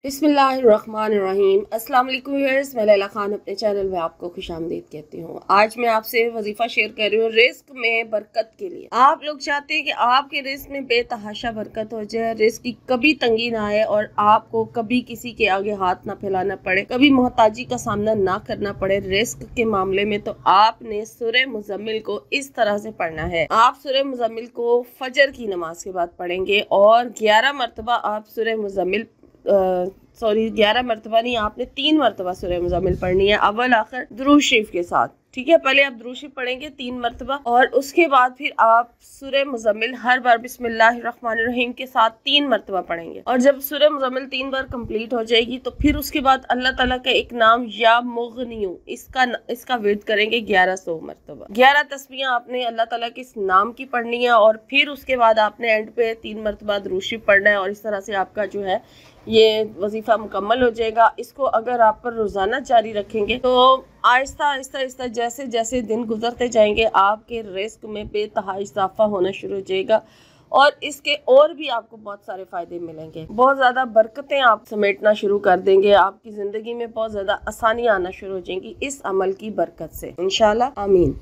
बिस्मिल्लाहिर्रहमानिर्रहीम। अस्सलाम वालेकुम व्यूअर्स, मैं लैला खान अपने चैनल में आपको खुशामदीद कहती हूँ। आज मैं आपसे वजीफ़ा शेयर कर रही हूँ रिस्क में बरकत के लिए। आप लोग चाहते हैं कि आपके रिस्क में बेतहाशा बरकत हो जाए, रिस्क की कभी तंगी ना आए और आपको कभी किसी के आगे हाथ ना फैलाना पड़े, कभी मोहताजी का सामना ना करना पड़े। रिस्क के मामले में तो आपने सूरह मुज़म्मिल को इस तरह से पढ़ना है। आप सूरह मुज़म्मिल को फजर की नमाज के बाद पढ़ेंगे और 11 मरतबा आप सूरह मुज़म्मिल 11 मरतबा नहीं, आपने 3 मरतबा सूरह मुज़म्मिल पढ़नी है, अव्वल आखिर दुरूद शरीफ के साथ। ठीक है, पहले आप दुरूद शरीफ पढ़ेंगे 3 मरतबा और उसके बाद फिर आप सूरह मुज़म्मिल हर बार बिस्मिल्लाहिर्रहमानिर्रहीम के साथ 3 मरतबा पढ़ेंगे। और जब सूरह मुज़म्मिल 3 बार कंप्लीट हो जाएगी तो फिर उसके बाद अल्लाह ताला का एक नाम या मुग़नियु, इसका विर्द करेंगे 1100 मरतबा। 11 तस्बीहां आपने अल्लाह ताला के इस नाम की पढ़नी है और फिर उसके बाद आपने एंड पे 3 मरतबा दुरूद शरीफ पढ़ना है और इस तरह से आपका जो है ये वजीफ़ा मुकम्मल हो जाएगा। इसको अगर आप पर रोज़ाना जारी रखेंगे तो आहिस्ता आहिस्ता आहिस्ता जैसे जैसे दिन गुजरते जाएंगे आपके रिस्क में बेतहा इजाफा होना शुरू हो जाएगा और इसके और भी आपको बहुत सारे फ़ायदे मिलेंगे। बहुत ज़्यादा बरकतें आप समेटना शुरू कर देंगे, आपकी ज़िंदगी में बहुत ज़्यादा आसानियाँ आना शुरू हो जाएंगी इस अमल की बरकत से, इंशाल्लाह। आमीन।